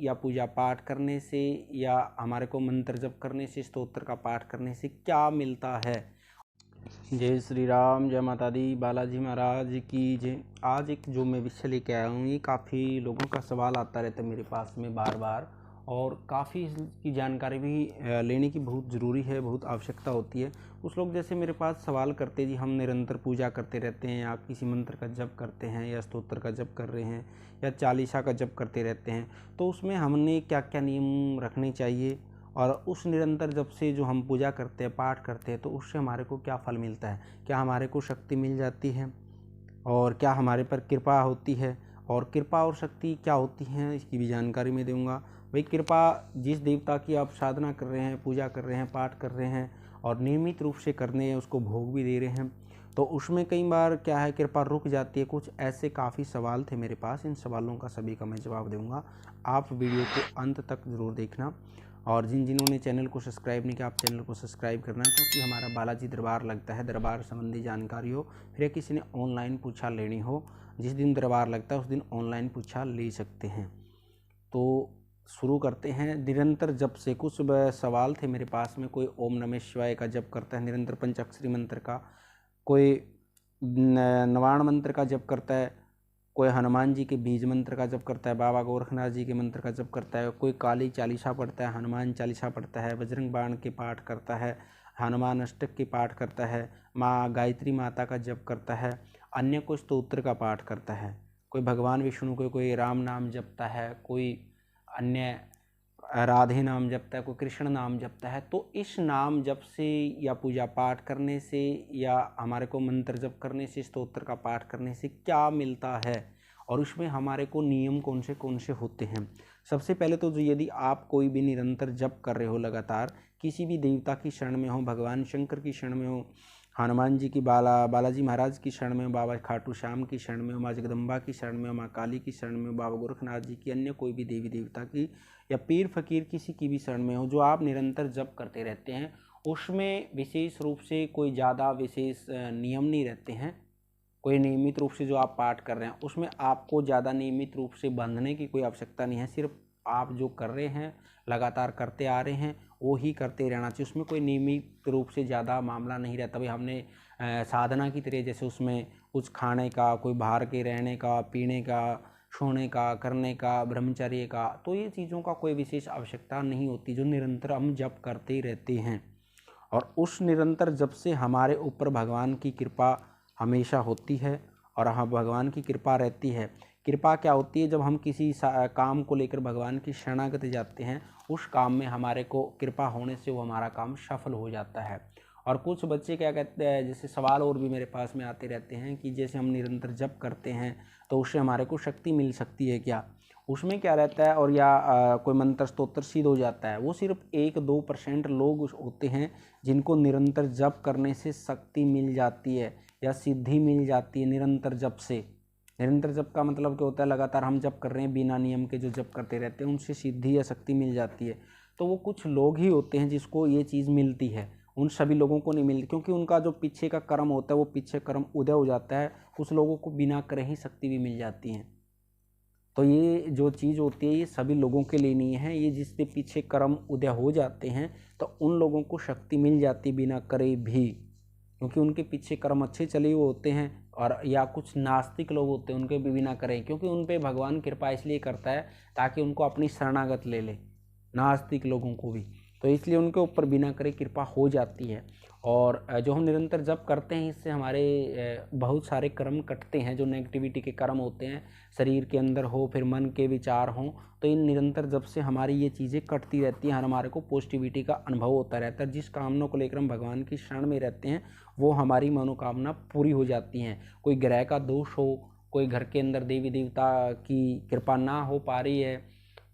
या पूजा पाठ करने से या हमारे को मंत्र जप करने से, स्तोत्र का पाठ करने से क्या मिलता है। जय श्री राम, जय माता दी, बालाजी महाराज की जय। आज एक जो मैं विषय लेके आया हूँ, ये काफ़ी लोगों का सवाल आता रहता है मेरे पास में बार बार, और काफ़ी इसकी जानकारी भी लेने की बहुत ज़रूरी है, बहुत आवश्यकता होती है। कुछ लोग जैसे मेरे पास सवाल करते जी, हम निरंतर पूजा करते रहते हैं या किसी मंत्र का जप करते हैं या स्तोत्र का जप कर रहे हैं या चालीसा का जप करते रहते हैं, तो उसमें हमने क्या क्या नियम रखने चाहिए, और उस निरंतर जप से जो हम पूजा करते हैं, पाठ करते हैं, तो उससे हमारे को क्या फल मिलता है, क्या हमारे को शक्ति मिल जाती है, और क्या हमारे पर कृपा होती है, और कृपा और शक्ति क्या होती हैं, इसकी भी जानकारी मैं दूंगा। भाई, कृपा जिस देवता की आप साधना कर रहे हैं, पूजा कर रहे हैं, पाठ कर रहे हैं और नियमित रूप से करने हैं, उसको भोग भी दे रहे हैं, तो उसमें कई बार क्या है, कृपा रुक जाती है। कुछ ऐसे काफ़ी सवाल थे मेरे पास, इन सवालों का सभी का मैं जवाब दूंगा। आप वीडियो को अंत तक ज़रूर देखना, और जिन्होंने चैनल को सब्सक्राइब नहीं किया, आप चैनल को सब्सक्राइब करना, क्योंकि हमारा बालाजी दरबार लगता है। दरबार संबंधी जानकारी हो, फिर किसी ने ऑनलाइन पूछा लेनी हो, जिस दिन दरबार लगता है उस दिन ऑनलाइन पूछा ले सकते हैं। तो शुरू करते हैं निरंतर जप से। कुछ सवाल थे मेरे पास में, कोई ओम नमः शिवाय का जप करता है निरंतर पंचाक्षरी मंत्र का, कोई नवाण मंत्र का जप करता है, कोई हनुमान जी के बीज मंत्र का जप करता है, बाबा गोरखनाथ जी के मंत्र का जप करता है, कोई काली चालीसा पढ़ता है, हनुमान चालीसा पढ़ता है, बजरंग बाण के पाठ करता है, हनुमान अष्टक के पाठ करता है, माँ गायत्री माता का जप करता है, अन्य कोई स्तोत्र का पाठ करता है, कोई भगवान विष्णु को, कोई राम नाम जपता है, कोई अन्य राधे नाम जपता है, कोई कृष्ण नाम जपता है। तो इस नाम जप से या पूजा पाठ करने से या हमारे को मंत्र जप करने से, स्तोत्र का पाठ करने से क्या मिलता है, और उसमें हमारे को नियम कौन से होते हैं। सबसे पहले तो यदि आप कोई भी निरंतर जप कर रहे हो, लगातार किसी भी देवता की शरण में हो, भगवान शंकर की शरण में हो, हनुमान जी की, बालाजी महाराज की शरण में हो, बाबा खाटू श्याम की शरण में हो, माँ जगदम्बा की शरण में हो, माँ काली की शरण में हो, बाबा गोरखनाथ जी की, अन्य कोई भी देवी देवता की या पीर फकीर किसी की भी शरण में हो, जो आप निरंतर जप करते रहते हैं, उसमें विशेष रूप से कोई ज़्यादा विशेष नियम नहीं रहते हैं। कोई नियमित रूप से जो आप पाठ कर रहे हैं, उसमें आपको ज़्यादा नियमित रूप से बंधने की कोई आवश्यकता नहीं है। सिर्फ आप जो कर रहे हैं, लगातार करते आ रहे हैं, वो ही करते रहना चाहिए। उसमें कोई नियमित रूप से ज़्यादा मामला नहीं रहता। भाई, हमने साधना की तरह जैसे उसमें कुछ खाने का, कोई बाहर के रहने का, पीने का, सोने का, करने का, ब्रह्मचर्य का, तो ये चीज़ों का कोई विशेष आवश्यकता नहीं होती, जो निरंतर हम जप करते ही रहते हैं। और उस निरंतर जप से हमारे ऊपर भगवान की कृपा हमेशा होती है, और हाँ, भगवान की कृपा रहती है। कृपा क्या होती है, जब हम किसी काम को लेकर भगवान की शरणागति जाते हैं, उस काम में हमारे को कृपा होने से वो हमारा काम सफल हो जाता है। और कुछ बच्चे क्या कहते हैं, जैसे सवाल और भी मेरे पास में आते रहते हैं कि जैसे हम निरंतर जप करते हैं तो उससे हमारे को शक्ति मिल सकती है क्या, उसमें क्या रहता है, और या कोई मंत्र स्तोत्र सिद्ध हो जाता है। वो सिर्फ 1-2% लोग होते हैं जिनको निरंतर जप करने से शक्ति मिल जाती है या सिद्धि मिल जाती है निरंतर जप से। निरंतर जप का मतलब क्या होता है, लगातार हम जप कर रहे हैं, बिना नियम के जो जप करते रहते हैं, उनसे सिद्धि या शक्ति मिल जाती है। तो वो कुछ लोग ही होते हैं जिसको ये चीज़ मिलती है, उन सभी लोगों को नहीं मिलती, क्योंकि उनका जो पीछे का कर्म होता है वो पीछे कर्म उदय हो जाता है। कुछ लोगों को बिना करे ही शक्ति भी मिल जाती है। तो ये जो चीज़ होती है, ये सभी लोगों के लिए नहीं है। ये जिसके पीछे कर्म उदय हो जाते हैं, तो उन लोगों को शक्ति मिल जाती बिना करे भी, क्योंकि उनके पीछे कर्म अच्छे चले हुए होते हैं। और या कुछ नास्तिक लोग होते हैं, उनके भी बिना करें, क्योंकि उन पे भगवान कृपा इसलिए करता है ताकि उनको अपनी शरणागत ले ले, नास्तिक लोगों को भी, तो इसलिए उनके ऊपर बिना करे कृपा हो जाती है। और जो हम निरंतर जप करते हैं, इससे हमारे बहुत सारे कर्म कटते हैं, जो नेगेटिविटी के कर्म होते हैं शरीर के अंदर हो, फिर मन के विचार हों, तो इन निरंतर जप से हमारी ये चीज़ें कटती रहती हैं, हमारे को पॉजिटिविटी का अनुभव होता रहता है। जिस कामना को लेकर हम भगवान की शरण में रहते हैं, वो हमारी मनोकामना पूरी हो जाती हैं। कोई ग्रह का दोष हो, कोई घर के अंदर देवी देवता की कृपा ना हो पा रही है,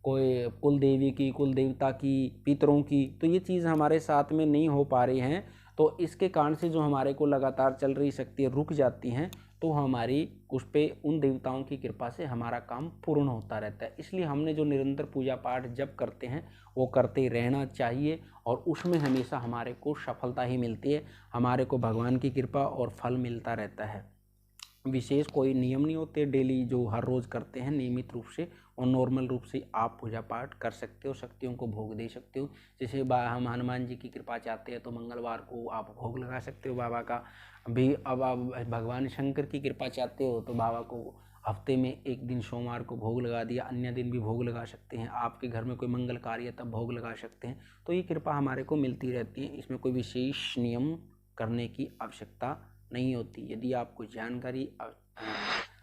कोई कुल देवी की, कुल देवता की, पितरों की, तो ये चीज़ हमारे साथ में नहीं हो पा रही हैं, तो इसके कारण से जो हमारे को लगातार चल रही शक्तियाँ रुक जाती हैं, तो हमारी उस पर उन देवताओं की कृपा से हमारा काम पूर्ण होता रहता है। इसलिए हमने जो निरंतर पूजा पाठ जब करते हैं, वो करते रहना चाहिए, और उसमें हमेशा हमारे को सफलता ही मिलती है, हमारे को भगवान की कृपा और फल मिलता रहता है। विशेष कोई नियम नहीं होते डेली जो हर रोज़ करते हैं नियमित रूप से, और नॉर्मल रूप से आप पूजा पाठ कर सकते हो, शक्तियों को भोग दे सकते हो। जैसे हम हनुमान जी की कृपा चाहते हैं तो मंगलवार को आप भोग लगा सकते हो बाबा का भी। अब आप भगवान शंकर की कृपा चाहते हो तो बाबा को हफ्ते में एक दिन सोमवार को भोग लगा दिया, अन्य दिन भी भोग लगा सकते हैं। आपके घर में कोई मंगल कार्य है तब भोग लगा सकते हैं। तो ये कृपा हमारे को मिलती रहती है, इसमें कोई विशेष नियम करने की आवश्यकता नहीं होती। यदि आपको जानकारी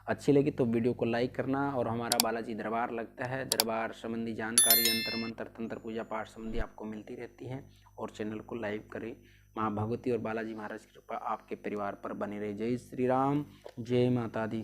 अच्छी लगी तो वीडियो को लाइक करना। और हमारा बालाजी दरबार लगता है, दरबार संबंधी जानकारी यंत्र मंत्र तंत्र पूजा पाठ संबंधी आपको मिलती रहती है। और चैनल को लाइक करें। माँ भगवती और बालाजी महाराज की कृपा आपके परिवार पर बनी रहे। जय श्री राम, जय माता दी।